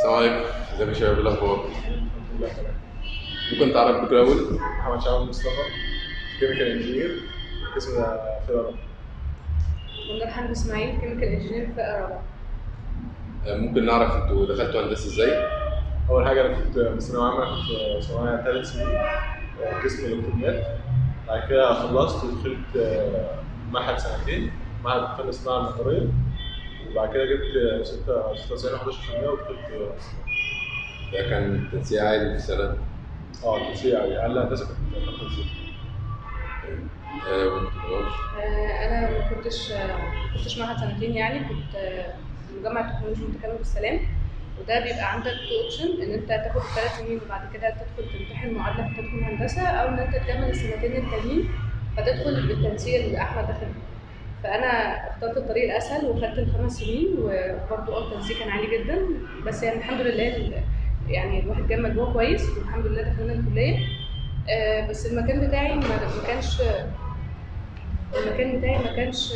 السلام عليكم، ازيك يا شباب؟ إيه الاخبار؟ الحمد لله تمام. ممكن تعرف بك الاول؟ محمد شعبان مصطفى، كيميكال انجينير، قسم فيرارا. منار حمد اسماعيل، كيميكال انجينير في رابعه. ممكن نعرف انتوا دخلتوا هندسه ازاي؟ اول حاجه انا كنت في ثانويه عامه، كنت في ثانويه 3 سنين، قسم الالكترونيات. بعد كده خلصت ودخلت معهد سنتين، معهد فن الصناعه المطريه. وبعد كده جبت 96 11% ودخلت ده كان تنسيق عالي في سنه. تنسيق عالي. اقل هندسه كنت 95. انا ما كنتش معهد سنتين، يعني كنت في مجمع التكنولوجيا المتكامل بالسلام. وده بيبقى عندك تو اوبشن، ان انت تاخد 3 سنين وبعد كده تدخل تمتحن معادله فتدخل هندسه، او ان انت تكمل السنتين التانيين فتدخل بالتنسيق اللي احمد دخل بيه. فانا اخترت الطريق الاسهل وخدت ال5 سنين، وبرضه التنسيق كان عالي جدا. بس يعني الحمد لله، يعني الواحد جاب مجموع كويس والحمد لله دخلنا الكليه. بس المكان بتاعي ما كانش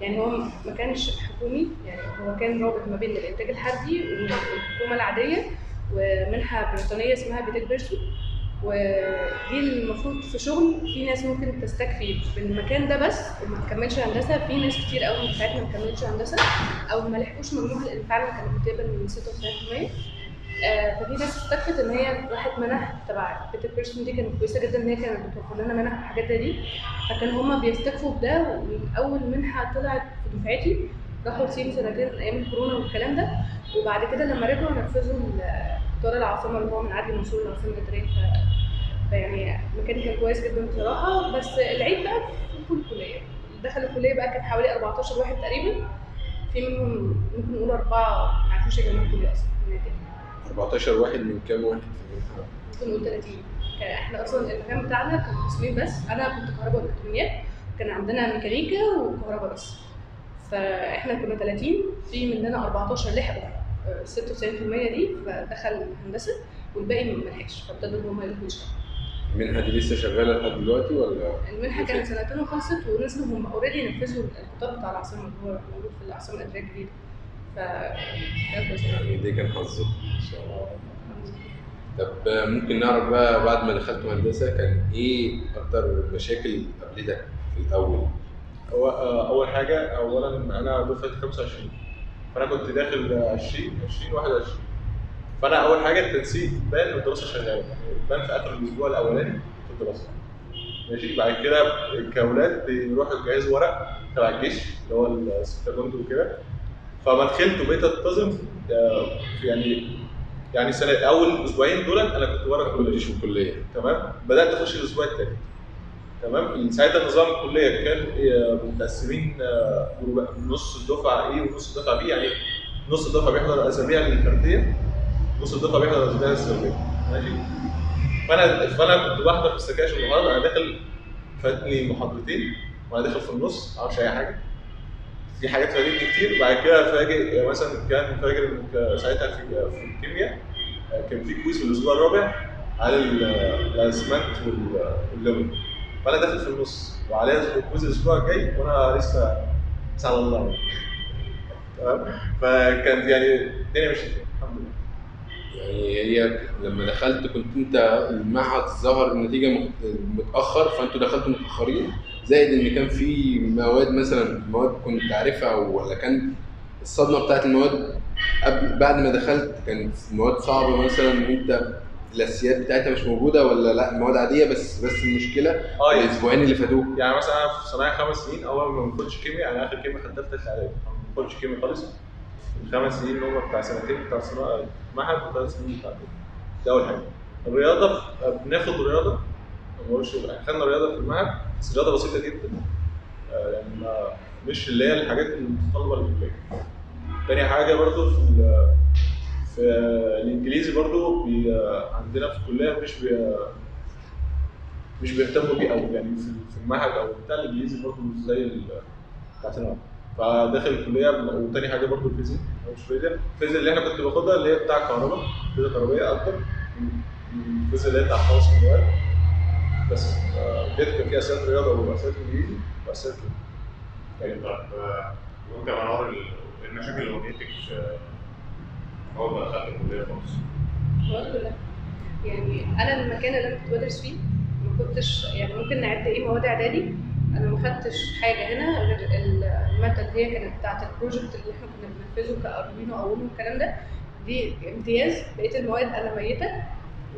يعني هو ما كانش حكومي، يعني هو كان رابط ما بين الانتاج الحربي والحكومه العاديه، ومنحه بريطانيه اسمها بيتك بيرسو. ودي المفروض في شغل في ناس ممكن تستكفي بالمكان ده بس وما تكملش هندسه. في ناس كتير قوي من بتاعتنا ما كملتش هندسه او ما لحقوش مجموعها، لان فعلا كانت بتقبل من 96%. ففي ناس استكفت ان هي راحت منح تبع بيتر بيرسون. دي كانت كويسه جدا ان هي كانت بتوفر لنا منح وحاجات زي دي. فكان هما بيستكفوا بده، ومن اول منحه طلعت في دفعتي راحوا تسيبوا سنتين ايام الكورونا والكلام ده. وبعد كده لما رجعوا نفذوا قطار العاصمه اللي هو من عدلي منصور العاصمه الاداريه. فيعني المكان كان كويس جدا بصراحه. بس العيب بقى في دخول الكليه. دخل الكليه بقى كان حوالي 14 واحد تقريبا، في منهم ممكن نقول 4 ما عرفوش يجمعوا الكليه اصلا. 14 واحد من كام واحد في المنحه؟ ممكن نقول 30. احنا اصلا المكان بتاعنا كان قسمين بس، انا كنت كهرباء والكترونيات، كان عندنا ميكانيكا وكهرباء بس. فاحنا كنا 30، في مننا 14 لحقوا 96% دي فدخل هندسه، والباقي ما لحقش فابتدوا ان هم يدخلوا يشتغلوا. المنحه دي لسه شغاله لحد دلوقتي ولا؟ المنحه كانت سنتين وخلصت، ونزلوا هم اوريدي نفذوا القطار بتاع العاصمه اللي هو موجود في العاصمه الاداريه الجديده. كان كويس. يعني دي كان حظك ان شاء الله. طب ممكن نعرف بقى بعد ما دخلتوا هندسه كان ايه اكتر مشاكل قابلتك في الاول؟ هو اول حاجه، اولا انا دفعه 25، فانا كنت داخل 21. فانا اول حاجه التنسيق بان الدراسه شغاله، يعني بان في اخر الاسبوع الاولاني في الدراسه. ماشي. بعد كده الكاولات بيروحوا يجهزوا ورق تبع الجيش اللي هو الستة جند وكده. فما دخلت وبقيت انتظم يعني سنه اول اسبوعين دول انا كنت ورا كنتش الكليه. في الكليه. تمام. بدات اخش الاسبوع الثالث. تمام. ساعتها نظام الكليه كان متقسمين نص الدفعه ايه ونص الدفعه بي، يعني نص الدفعه بيحضر الاسابيع الفرديه، نص الدفعه بيحضر الاسابيع السلبيه. ماشي. فانا كنت بحضر في السكاشن النهارده، انا داخل فاتني محاضرتين وانا داخل في النص ما اعرفش اي حاجه. في حاجات فاتتني كتير. وبعد كده فاجئ، مثلا كان فاكر ان ساعتها في الكيمياء كان في كويز في الاسبوع الرابع على الاسمنت واللون، فانا داخل في النص وعليا الكويز الاسبوع الجاي وانا لسه على الله. تمام. فكانت يعني الدنيا مشيت الحمد لله. يعني هي لما دخلت كنت انت المعهد ظهر النتيجه متاخر، فانتوا دخلتوا متاخرين، زائد ان كان في مواد مثلا كنت عارفها، ولا كان الصدمه بتاعت المواد بعد ما دخلت كانت مواد صعبه مثلا انت الاساسيات بتاعتها مش موجوده، ولا لا مواد عاديه بس المشكله يعني الاسبوعين اللي فاتوه؟ يعني مثلا انا في صناعه 5 سنين، اول ما باخدش كيمياء، انا اخر كيمياء خدتها في ثالثه اعدادي، ما باخدش كيمياء خالص. ال5 سنين اللي هم بتاع سنتين بتاع صناعه معهد و3 سنين بتاع كده. ده اول حاجه. الرياضه بناخد رياضه، ما بقولش خدنا رياضه في المعهد بس رياضه بسيطه جدا، يعني مش اللي هي الحاجات المتطلبه للكليه. تاني حاجه برضو في الانجليزي برضو عندنا في الكليه مش بيهتموا بيه قوي، يعني في المعهد او بتاع الانجليزي برضو مش زي بتاع ثانوي. فداخل الكليه. وتاني حاجه برضو الفيزياء او مش الفيزياء اللي انا كنت باخدها اللي هي بتاع كهرباء، فيزياء كهربائيه اكتر من الفيزياء اللي هي بتاع خواص المواد. بس ديت كان فيها اساسيات رياضه واساسيات انجليزي واساسيات طيب وانت يا منور المشاكل اللي واجهتك في اول ما دخلت الكليه خالص؟ المواد كلها. يعني انا المكان اللي انا كنت بدرس فيه ما كنتش، يعني ممكن نعد ايه مواد اعدادي، انا ما خدتش حاجه هنا غير الماده اللي هي كانت بتاعه البروجكت اللي احنا كنا بننفذه كاردوينو او اونو والكلام ده، دي امتياز. بقيه المواد انا ميته.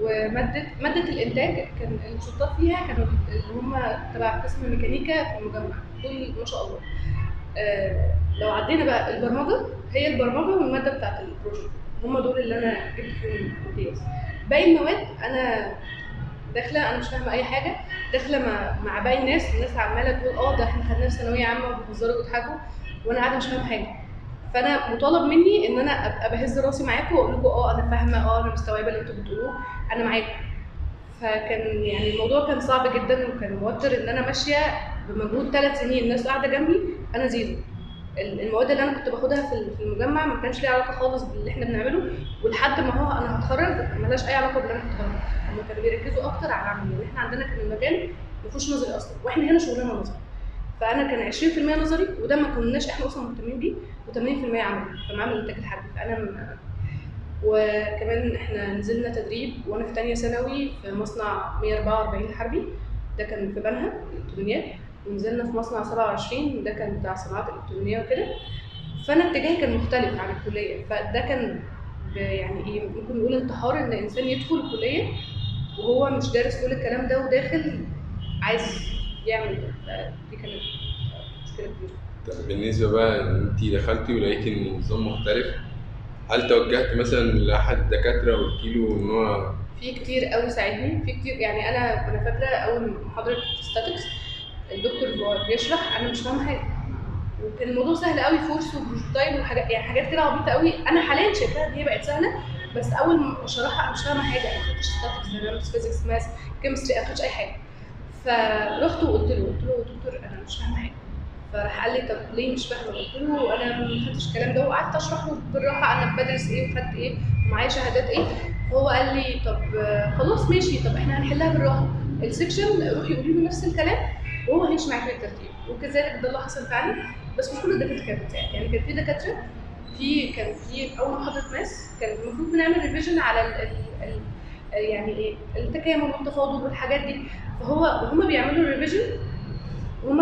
وماده الانتاج كان الشطار فيها كانوا اللي هم تبع قسم ميكانيكا في المجمع، دول ما شاء الله. لو عدينا بقى البرمجه، هي البرمجه والماده بتاعه البروجكت هم دول اللي انا جبت فيهم امتياز. باقي المواد انا داخله انا مش فاهمه اي حاجه، داخله مع باقي الناس عماله تقول ده احنا خدناه في ثانويه عامه وبيهزروا ويضحكوا، وانا قاعده مش فاهمه حاجه. فانا مطالب مني ان انا ابقى بهز راسي معاكم واقول لكم انا فاهمه، انا مستوعبه اللي انتوا بتقولوه، انا معاكم. فكان يعني الموضوع كان صعب جدا وكان موتر ان انا ماشيه بمجهود 3 سنين الناس قاعده جنبي انا زيرو. المواد اللي انا كنت باخدها في المجمع ما كانش ليها علاقه خالص باللي احنا بنعمله، ولحد ما انا هتخرج مالهاش اي علاقه باللي انا كنت بعمله. هم كانوا بيركزوا اكتر على العملي، يعني احنا عندنا كان المجال ما فيهوش نظري اصلا، واحنا هنا شغلنا نظري. فانا كان 20% نظري وده ما كناش احنا اصلا مهتمين بيه، و80% عملي في معمل الانتاج الحربي. وكمان احنا نزلنا تدريب وانا في ثانيه ثانوي في مصنع 144 الحربي، ده كان في بنها الالكترونيات، ونزلنا في مصنع 27 ده كان بتاع صناعات الالكترونيه وكده. فانا اتجاهي كان مختلف عن الكليه، فده كان يعني ايه، ممكن نقول انتحار ان انسان يدخل الكليه وهو مش دارس كل الكلام ده وداخل عايز يعمل ده. دي كانت مشكله كبيره. طب بالنسبه بقى ان انت دخلتي ولقيتي ان النظام مختلف، هل توجهت مثلا لاحد الدكاتره وقلت له ان هو في كتير قوي ساعدني، في كتير. يعني انا فاكره اول محاضره ستاتكس الدكتور هو بيشرح انا مش فاهمه حاجه، وكان الموضوع سهل قوي، فورس وبروتوتايب وحاجات، يعني حاجات كده عبيطه قوي. انا حاليا شايفاها ان هي بقت سهله، بس اول ما شرحها انا مش فاهمه حاجه. انا ما خدتش ستاتكس، داينامكس، فيزيكس، ماس، كيمستري، ما خدتش اي حاجه. فرحت وقلت له دكتور انا مش فاهمه حاجه. فراح قال لي طب ليه مش فاهمه؟ قلت له انا ما خدتش الكلام ده، وقعدت اشرح له بالراحه انا بدرس ايه وخدت ايه ومعايا شهادات ايه. فهو قال لي طب خلاص ماشي، طب احنا هنحلها بالراحه، السكشن روحي قولي له نفس الكلام وهو هيمشي معاك بالترتيب. وكذلك ده اللي حصل فعلا. بس مش كل الدكاتره كانت بتساعد، يعني كان في دكاتره كان في اول محاضره ماس كان المفروض بنعمل ريفيجن على يعني ايه التكامل والتفاضل والحاجات دي. وهم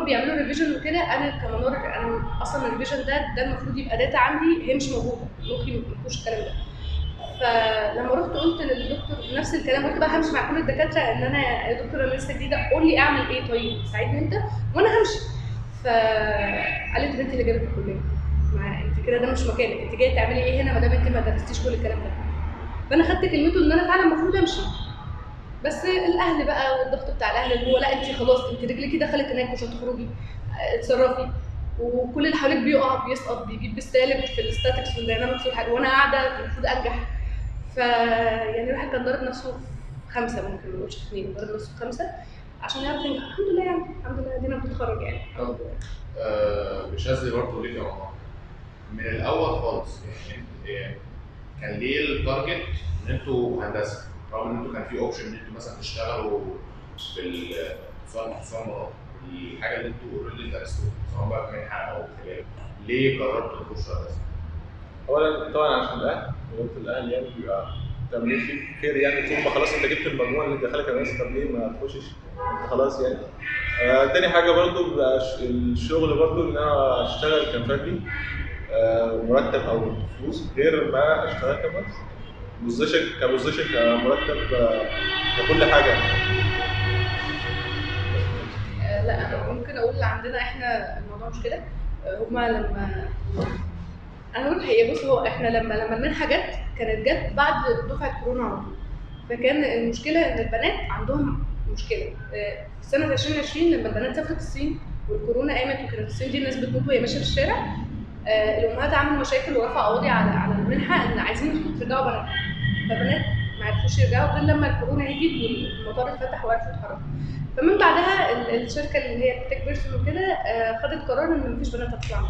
بيعملوا الريفيجن وكده، انا كمنار انا اصلا الريفيجن ده المفروض يبقى داتا عندي هي مش موجوده، مخي ما فيهوش الكلام ده. فلما رحت قلت للدكتور نفس الكلام، قلت بقى همشي مع كل الدكاتره ان انا يا دكتور انا لسه جديده، قول لي اعمل ايه طيب، ساعدني انت وانا همشي. فقالت لي انت اللي جابت الكليه، ما انت كده ده مش مكانك، انت جايه تعملي ايه هنا ما دام انت ما درستيش كل الكلام ده. فانا خدت كلمته ان انا فعلا المفروض امشي. بس الاهل بقى والضغط بتاع الاهل اللي هو لا انت خلاص انت رجليكي دخلت هناك مش هتخرجي، اتصرفي. وكل اللي حواليك بيقع بيسقط بيجيب بالسالب في الستاتكس والداينامكس والحاجات، وانا قاعده المفروض انجح. يعني الواحد كان ضارب نفسه في 5، ممكن ما نقولش في 2، ضارب نفسه في 5 عشان يعرف ينجح. الحمد لله، يعني الحمد لله ادينا بنتخرج يعني. طب بشاذلي برضه ليك يا ماما من الاول خالص، يعني كان ليه التارجت ان انتوا هندسه، رغم ان انتوا كان في اوبشن ان انتوا مثلا تشتغلوا في الفارما، الحاجه اللي انتوا اوريدي درستوها سواء بقى في منحه او خلال، ليه قررتوا تخشوا هندسه؟ اولا طبعا عشان الاهل، وقلت الاهل يعني بيبقى تمرين فيك خير، يعني طول ما خلاص انت جبت المجموع اللي دخلك هندسه، طب ليه ما تخشش انت خلاص يعني. تاني حاجه برضو بيبقى الشغل برضو ان انا اشتغل كفردي مرتب او فلوس غير ما اشتغل كمهندس كبوزيشن كمرتب ككل حاجه. لا انا ممكن اقول عندنا احنا الموضوع مش كده. هما لما انا اقول الحقيقه، بص هو احنا لما المنحه كانت جت بعد دفعه كورونا على طول. فكان المشكله ان البنات عندهم مشكله في سنه 2020 لما البنات سافرت الصين والكورونا قامت وكانت الصين دي الناس بتموت وهي ماشيه في الشارع. الامهات عملوا مشاكل ورفعوا قواضي على المنحه ان عايزين انتوا ترجعوا بنات. فبنات ما عرفوش يرجعوا غير لما الكورونا هديت والمطار اتفتح وعرفوا يتحركوا. فمن بعدها الشركه اللي هي تك بيرسون وكده خدت قرار ان مفيش بنات هتطلع.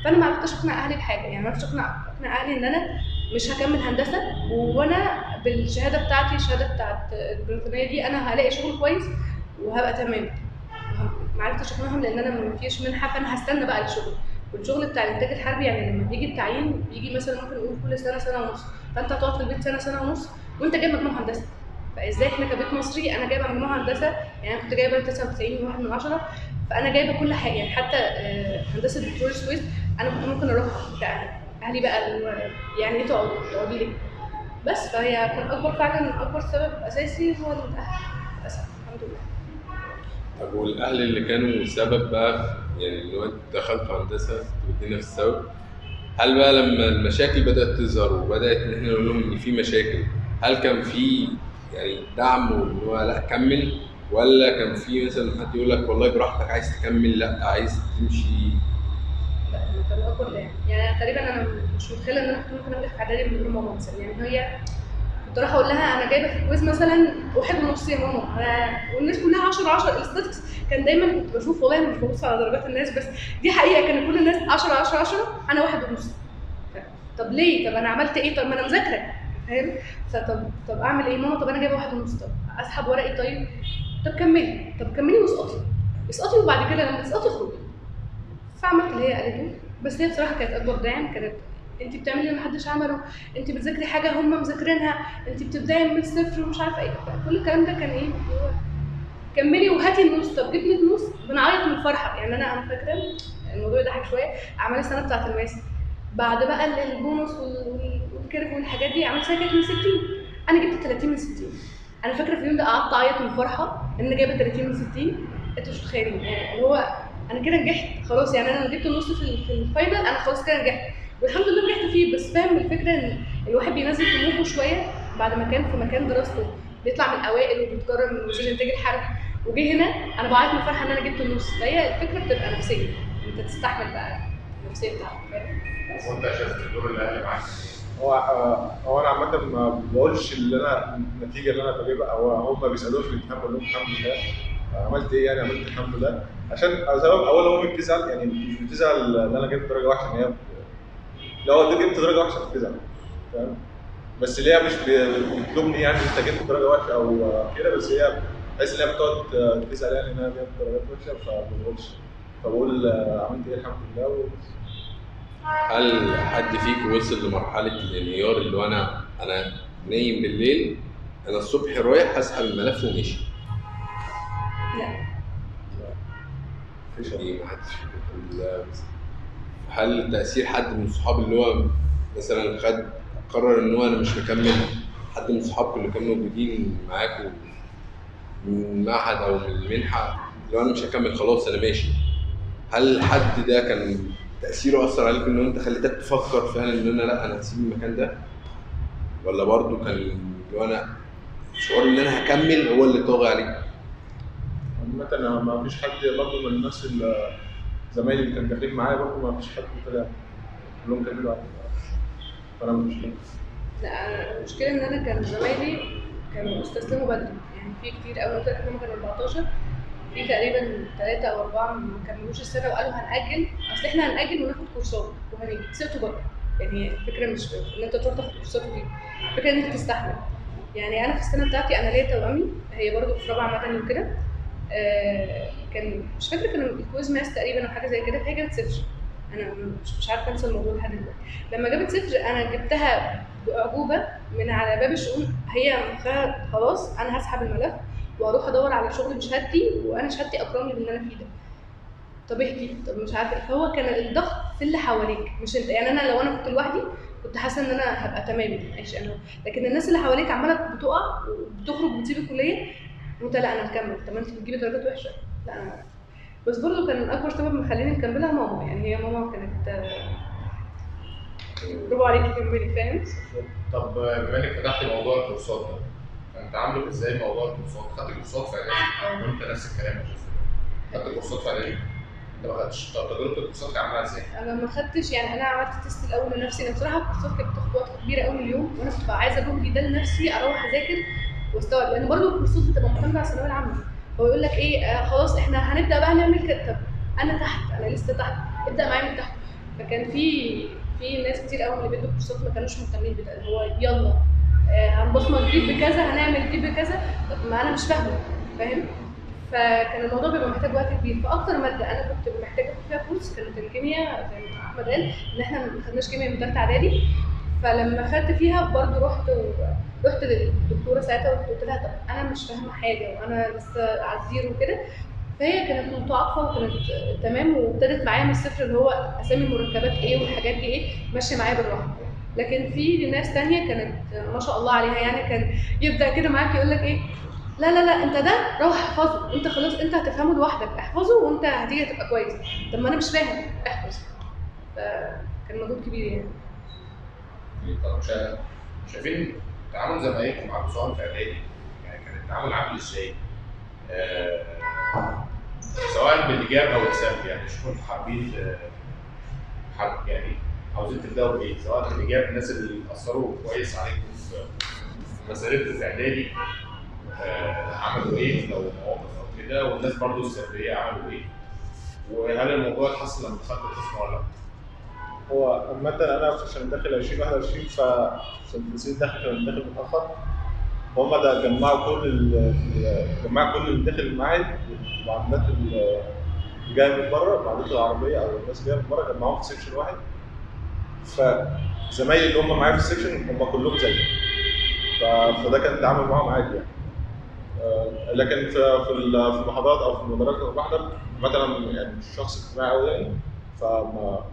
فانا ما عرفتش اقنع اهلي بحاجه، يعني ما عرفتش اقنع اهلي ان انا مش هكمل هندسه، وانا بالشهاده بتاعتي الشهاده بتاعت البريطانيه دي انا هلاقي شغل كويس وهبقى تمام. ما عرفتش اقنعهم لان انا ما فيش منحه، فانا هستنى بقى الشغل. والشغل بتاع الانتاج الحربي يعني لما بيجي التعيين بيجي مثلا ممكن نقول كل سنه سنه ونص، فانت هتقعد في البيت سنه سنه ونص وانت جايب مجموع هندسه. فازاي احنا كبيت مصري انا جايبه مجموع هندسه، يعني انا كنت جايبه 99.1 من 10، فانا جايبه كل حاجه، يعني حتى هندسه بترول سويس انا كنت ممكن اروح كأهلي. اهلي بقى يعني ايه تقعدي ليه؟ بس فهي كان فعلا اكبر سبب اساسي هو الاهل للاسف. الحمد لله. طب والاهل اللي كانوا سبب بقى يعني ان انت دخلت هندسه تودينا في السبب، هل بقى لما المشاكل بدات تظهر وبدات ان احنا نقول لهم ان في مشاكل، هل كان في يعني دعم وان هو لا كمل، ولا كان في مثلا حد يقول لك والله براحتك عايز تكمل لا عايز تمشي؟ لا كان اكبر ده يعني أنا تقريبا انا مش متخيله ان انا كنت ممكن انجح في اعدادي من غير ماما مثلا. يعني هي كنت رايحه اقول لها انا جايبه في الكويز مثلا 1.5 يا ماما، والناس كلها 10 الاستاتكس كان دايما كنت بشوف، والله مش ببص على درجات الناس بس دي حقيقه، كان كل الناس 10 انا 1.5. طب ليه؟ طب انا عملت ايه؟ طب ما انا مذاكره، فاهم؟ طب اعمل ايه ماما؟ طب انا جايبه 1.5، طب اسحب ورقي طيب؟ طب كملي واسقطي وبعد كده لما تسقطي اخرجي. فعملت اللي هي قالته. بس هي بصراحه كانت اكبر داعم، كانت انت بتعملي اللي محدش عمله، انت بتذاكري حاجه هم مذاكرينها، انت بتبداي من الصفر ومش عارفه ايه. كل الكلام ده كان ايه؟ هو كملي وهاتي النص. طب جبت النص بنعيط من الفرحه. يعني انا فاكره الموضوع يضحك شويه، اعمال السنه بتاعت الماس بعد بقى البونص والكيرف والحاجات دي عملت سنه كانت من 60، انا جبت 30 من 60. انا فاكره في اليوم ده قعدت اعيط من الفرحه ان انا جايبه 30 من 60. انتوا مش متخيلين يعني اللي هو انا كده نجحت خلاص، يعني انا جبت النص في الفاينل، انا خلاص كده نجحت والحمد لله نجحت فيه. بس فاهم الفكره ان الواحد بينزل طموحه شويه بعد ما كان في مكان دراسته بيطلع من الاوائل وبيتكرم من وزير الانتاج الحربي، وجه هنا انا بعيط من الفرحه ان انا جبت النص. فهي الفكره بتبقى نفسيه، انت تستحمل بقى النفسيه بتاعتك، فاهم؟ وانت شايف دور الاهل معاك؟ هو انا عامه ما بقولش اللي انا النتيجه اللي انا بجيبها، او هم بيسالوني في الامتحان بقول لهم الحمد لله عملت ايه، يعني عملت الحمد لله. عشان سبب اول امي بتزعل، يعني مش بتزعل ان انا جبت درجه وحشه، ان هي لو جبت درجه وحشه بتزعل، فاهم؟ بس اللي هي مش بتلومني يعني انت جبت درجه وحشه او كده، بس هي بحس ان هي بتقعد تزعل يعني ان انا جبت درجات وحشه، فما بقولش، فبقول عملت ايه الحمد لله هل حد فيكم وصل لمرحله الانهيار اللي هو انا نايم بالليل انا الصبح رايح هسحب الملف وماشي؟ لا دي ما حدش فيكم. هل تاثير حد من الصحاب اللي هو مثلا قرر ان هو انا مش مكمل، حد من صحابكم اللي كانوا موجودين معاكم من المعهد او من المنحه اللي هو انا مش هكمل خلاص انا ماشي، هل الحد ده كان تاثيره اثر عليك ان انت خليتك تفكر فعلا ان انا لا انا هسيب المكان ده، ولا برضه كان اللي هو انا شعور ان انا هكمل هو اللي طاغي عليك؟ عامة ما فيش حد برضه من نفس زمايلي اللي كانوا داخلين معايا، برضه ما فيش حد طلع كلهم كملوا على فانا مش مشكلة. لا المشكله ان انا كان زمايلي كانوا استسلموا بدري، يعني في كتير قوي قلت لك هم كانوا 14، في تقريبا 3 أو 4 ما كملوش السنه وقالوا هنأجل، اصل احنا هنأجل وناخد كورسات وهنيجي سقطوا بره. يعني الفكره مش ان انت تروح تاخد كورسات وتيجي، الفكره ان انت تستحمل. يعني انا في السنه بتاعتي انا ليا توأمي هي برضه في رابعه مدني وكده، كان مش فاكره كان الكويز ماس تقريبا او حاجه زي كده، فهي جابت صفر. انا مش عارفه انسى الموضوع لحد دلوقتي. لما جابت صفر انا جبتها باعجوبه من على باب الشؤون، هي مخها خلاص انا هسحب الملف واروح ادور على شغل بشهادتي، وانا شهادتي اكرمني باللي انا فيه ده. طب اهدي، طب مش عارفه. فهو كان الضغط في اللي حواليك مش انت. يعني انا لو انا كنت لوحدي كنت حاسه ان انا هبقى تمام عايش انا، لكن الناس اللي حواليك عماله بتقع وبتخرج بتسيب الكليه وانت لا انا مكمل. طب ما انت بتجيبي درجات وحشه. لا انا بس برضه كان اكبر سبب مخليني مكمله ماما. يعني هي ماما كانت برافو عليكي كملي، فاهم؟ طب بما انك فتحتي موضوع الكورسات ده، فانت عامله ازاي موضوع الكورسات؟ خدت كورسات في اعدادي وانت نفس الكلام يا جوزيف، خدت كورسات في اعدادي انت ما خدتش، طب تجربه الكورسات كانت عامله ازاي؟ انا ما خدتش، يعني انا عملت تيست الاول لنفسي. انا بصراحه الكورسات كانت بتاخد وقت كبير قوي من اليوم، وانا كنت عايزه جهدي ده لنفسي اروح اذاكر واستوعب، لان برضه الكورسات بتبقى معتمده على الثانويه العامه. هو يقول لك ايه خلاص احنا هنبدا بقى نعمل كده. طب انا تحت، انا لسه تحت، ابدا معايا من تحت. فكان في ناس كتير قوي اللي بيدوا كورسات ما كانوش مهتمين بده، اللي هو يلا هنبصمج دي بكذا، هنعمل دي بكذا. طب ما انا مش فاهمه، فاهم؟ فكان الموضوع بيبقى محتاج وقت كبير. فاكتر ماده انا كنت محتاجه اخد فيها كورس كانت الكيمياء، زي ما احمد قال ان احنا ما خدناش كيمياء من ثالثه اعدادي. فلما خدت فيها برضو رحت للدكتوره ساعتها وقلت لها طب انا مش فاهمه حاجه وانا لسه على الزيرو وكده. فهي كانت متعاطفه وكانت تمام، وابتدت معايا من الصفر اللي هو اسامي المركبات ايه والحاجات دي ايه، ماشيه معايا بالراحه. لكن في ناس تانية كانت ما شاء الله عليها، يعني كان يبدا كده معاك يقول لك ايه، لا لا لا انت ده روح احفظه، انت خلاص انت هتفهمه لوحدك، احفظه وانت هتيجي تبقى كويس. طب ما انا مش فاهم، احفظ. فكان مجهود كبير يعني. طب شايفين تعامل زمايلكم مع النظام في اعدادي يعني كان التعامل عامل ازاي؟ سواء بالايجاب او السلب، يعني شو كنتوا حابين يعني عاوزين تبداوا بايه؟ سواء بالايجاب الناس اللي اثروا كويس عليكم في مسيرتكم في اعدادي عملوا ايه لو مواقف او كده، والناس برضه السلبيه عملوا ايه؟ وهل الموضوع اتحسن لما دخلت القسم ولا لا؟ هو عامة أنا عشان داخل 2021 فالتنسيق داخل متأخر. هما ده جمعوا كل اللي داخل المعهد والمعاملات اللي جاية من بره، المعاملات العربية أو الناس جاية من بره جمعوهم في سيكشن واحد. فزمايلي اللي هم معايا في السيكشن هم كلهم زيي. فده كان التعامل معاهم عادي يعني. لكن في المحاضرات أو في المدرجات اللي بحضر مثلا يعني مش شخص اجتماعي قوي يعني، فما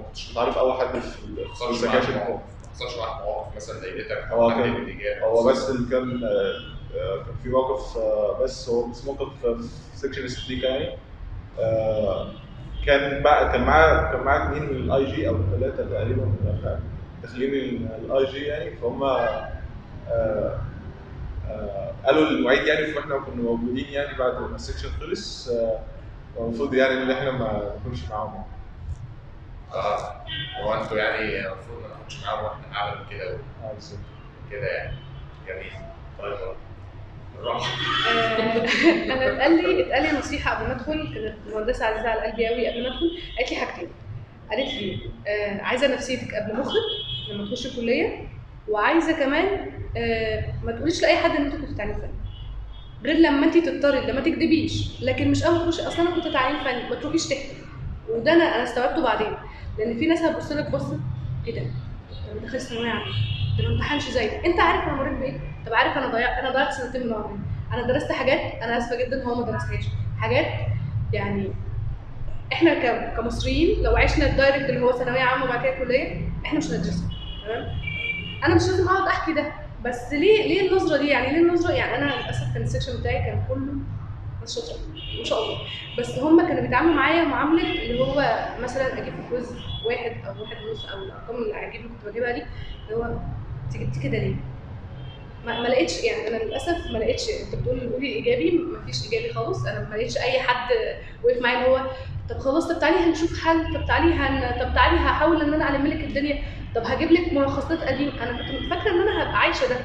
كنتش متعرف اول حد في السكاشن. ما حصلش معاك مواقف مثلا ضايقتك هو حد كان بالايجاب؟ هو بس اللي كان في موقف، بس هو موقف في سكشن استاتيكا يعني. كان معاه 2 من الاي جي او 3 تقريبا داخلين الاي جي يعني. فهم قالوا للمعيد يعني، فاحنا كنا موجودين يعني بعد ما السكشن خلص. المفروض يعني ان احنا ما نكونش معاهم. هو انتوا يعني المفروض ما نكونش معاهم واحنا اعلى من كده بالظبط كده يعني. جميل. طيب انا اتقال لي نصيحه قبل ما ادخل، كانت مهندسه عزيزه على قلبي قوي. قبل ما ادخل قالت لي حاجتين. قالت لي عايزه نفسيتك قبل مخك لما تخش الكليه، وعايزه كمان ما تقوليش لاي حد ان انت كنت تعليم فني غير لما انت تضطري، لما تكذبيش. لكن مش اول ما تخشي اصلا انا كنت تعليم فني ما تروحيش تحكي. وده انا استوعبته بعدين، لان في ناس هتبص لك بص ايه ده؟ انا دخلت ثانويه عامه، ده ما امتحنش زيك، انت عارف انا مريت بايه؟ طب عارف انا ضيعت سنتين من عمري، انا درست حاجات انا اسفه جدا هو ما درسهاش، حاجات يعني احنا كمصريين لو عشنا الدايركت اللي هو ثانويه عامه وبعد كده كليه احنا مش هندرسها. تمام؟ انا مش لازم اقعد احكي ده، بس ليه النظره دي؟ يعني ليه النظره؟ يعني انا للاسف كان السكشن بتاعي كان كله ناس شاطره ما شاء الله، بس هم كانوا بيتعاملوا معايا معامله اللي هو مثلا اجيب في كويز 1 أو 1.5 او الارقام اللي عجيبه كنت بجيبها دي، اللي هو انت جبتي كده ليه؟ ما لقيتش، يعني انا للاسف ما لقيتش. انت بتقول قولي ايجابي، ما فيش ايجابي خالص. انا ما لقيتش اي حد وقف معايا اللي هو طب خلاص، طب تعالي هنشوف حل، طب تعالي هحاول ان انا الم لك الدنيا، طب هجيب لك ملخصات قديمه. انا كنت فاكره ان انا هبقى عايشه ده،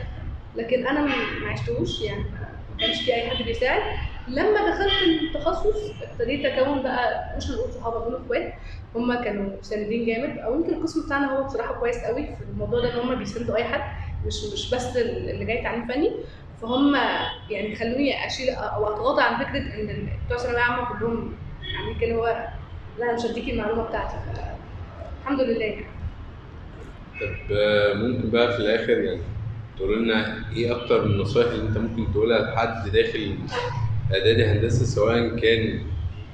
لكن انا ما عشتوش يعني. ما كانش في اي حد بيساعد. لما دخلت التخصص ابتديت اكون بقى، مش هنقول صحاب، هنقول اخوات. هم كانوا ساندين جامد، او يمكن القسم بتاعنا هو بصراحه كويس قوي في الموضوع ده، ان هم بيساندوا اي حد، مش بس اللي جاي تعليم فني. فهم يعني خلوني اشيل او اتغاضى عن فكره ان بتوع ثانويه عامه كلهم عاملين كده، هو لا انا مش هديكي المعلومه بتاعتي. الحمد لله يعني. طب ممكن بقى في الاخر يعني تقول لنا ايه اكتر النصائح اللي انت ممكن تقولها لحد داخل اعدادي هندسه، سواء كان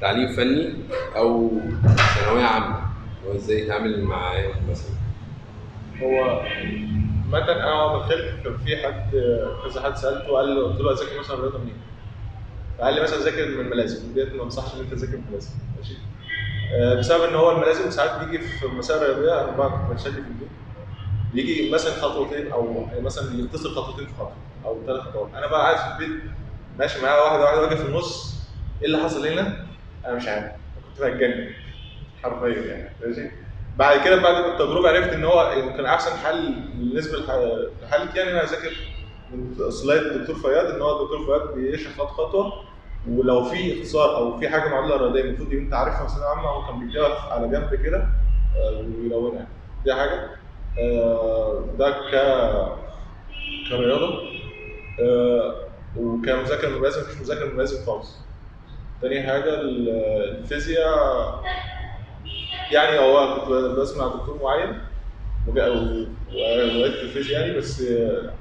تعليم فني او ثانويه عامه، هو ازاي يتعامل معاهم مثلا؟ هو مثلا انا لما دخلت كان في كذا حد سالته قلت له اذاكر مثلا رياضه منين؟ فقال لي مثلا ذاكر من الملازم، ديت ما انصحش ان انت تذاكر من الملازم، ماشي؟ بسبب ان هو الملازم ساعات بيجي في مسائل رياضيه. انا بقى كنت بتشدد في البيت، بيجي مثلا خطوتين او مثلا يتصل خطوتين في خطوه او 3 خطوات. انا بقى قاعد في البيت ماشي معاه واحده واقف في النص، ايه اللي حصل هنا؟ انا مش عارف، كنت بتجنن حرفيا يعني، ماشي؟ بعد كده بعد التجربه عرفت ان هو كان احسن حل بالنسبه لحالتي يعني انا اذاكر من سلايد الدكتور فياض. ان هو الدكتور فياض بيشرح خطوه، ولو في اختصار او في حاجه معادله رياضيه المفروض انت عارفها في ثانويه عامه هو كان بيكتبها على جنب كده ويلونها. دي حاجه. ده كرياضه. وكمذاكره من الملازم مفيش مذاكره من الملازم خالص. تاني حاجه الفيزياء، يعني هو كنت بسمع دكتور معين وقريت في الفيزياء يعني، بس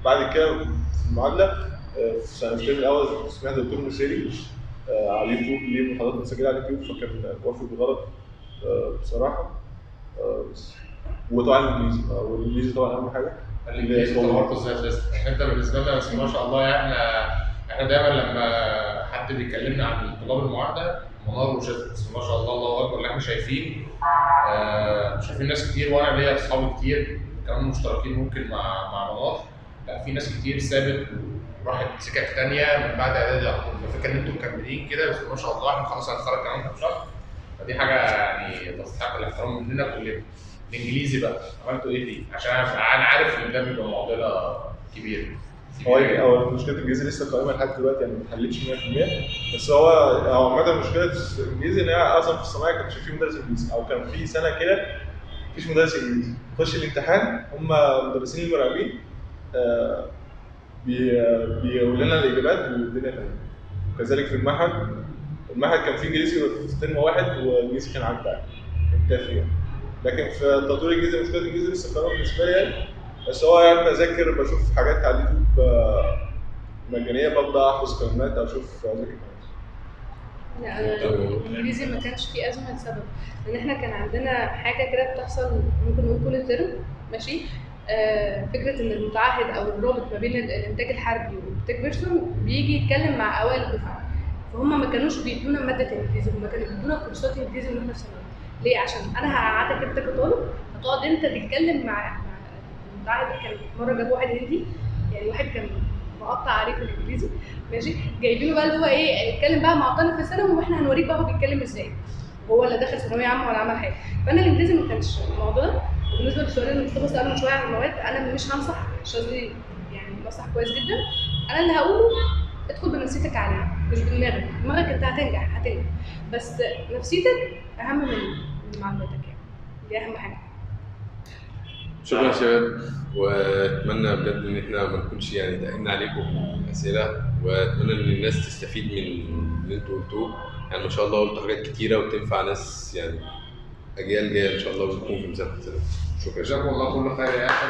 بعد كده في المعادله في سنه الترم الاول سمعت دكتور مسيري على اليوتيوب، ليه محاضرات مسجله على اليوتيوب، فكان وافق بغلط بصراحه. بس وطبعا الانجليزي، والانجليزي طبعا اهم حاجه. الانجليزي طورته ازاي اساسا؟ انت بالنسبه لنا بس ما شاء الله يعني احنا دايما لما حد بيكلمنا عن طلاب المعاهده منار وشاذ، بس ما شاء الله الله اكبر اللي احنا شايفين شايفين ناس كتير، وانا ليا اصحابي كتير كمان مشتركين ممكن مع منار. لا في ناس كتير سابت وراحت سكك ثانيه من بعد اعدادي على طول، ففكره ان انتم مكملين كده بس ما شاء الله. احنا خلاص هنتخرج كمان كام شهر، فدي حاجه يعني تستحق الاحترام مننا كلنا. الانجليزي بقى عملتوا ايه فيه؟ عشان انا عارف ان ده بيبقى معضله كبيره. هو مشكله الانجليزي لسه قائمه لحد دلوقتي يعني ما اتحلتش 100%، بس هو عامه مشكله الانجليزي ان هي اصلا في الصناعه كانش في مدرس انجليزي، او كان في سنه كده مفيش مدرس انجليزي. تخش الامتحان هم مدرسين المراقبين بيقولوا لنا الاجابات والدنيا تمام. وكذلك في المعهد كان في انجليزي في ترم واحد والانجليزي كان عدى كان كافي يعني. لكن في التطوير الانجليزي مشكله الانجليزي لسه قائمه بالنسبه لي يعني. بس هو يعني بذاكر بشوف حاجات على اليوتيوب مجانيه، ببدا احفظ كلمات او اشوف اذاكر كلمات. لا الانجليزي ما كانش فيه ازمه لسبب ان احنا كان عندنا حاجه كده بتحصل ممكن نقول كل ترم ماشي. فكره ان المتعهد او الرابط ما بين الانتاج الحربي والانتاج بيرسون بيجي يتكلم مع اوائل الدفعه، فهم ما كانوش بيدونا ماده انجليزي، هم كانوا بيدونا كورسات انجليزي من احنا في ثانوي. ليه؟ عشان انا هقعدك انت كطالب هتقعد انت تتكلم مع المتعهد. كان مره جابوا واحد هندي، يعني واحد كان مقطع عليه في الانجليزي ماشي، جايبينه بقى اللي هو ايه يتكلم بقى مع طالب في ثانوي واحنا هنوريك بقى هو بيتكلم ازاي، وهو اللي داخل ثانويه عامه ولا عمل حاجه. فانا الانجليزي ما كانش معضله. وبالنسبه للسؤال اللي مصطفى ساله من شويه عن المواد، انا مش هنصح شاذلي يعني نصح كويس جدا. انا اللي هقوله ادخل بنفسيتك عاليه مش بدماغك، دماغك انت هتنجح بس نفسيتك اهم من معلوماتك يعني، دي اهم حاجه. شكرا يا شباب، واتمنى بجد ان احنا ما نكونش يعني تقلنا عليكم في الاسئله، واتمنى ان الناس تستفيد من اللي انتوا قلتوه. يعني ما شاء الله قلتوا حاجات كتيره وتنفع ناس يعني اجيال جايه ان شاء الله وتكون في ميزان حسنات. شكرا. جزاكم الله كل خير يا اخي.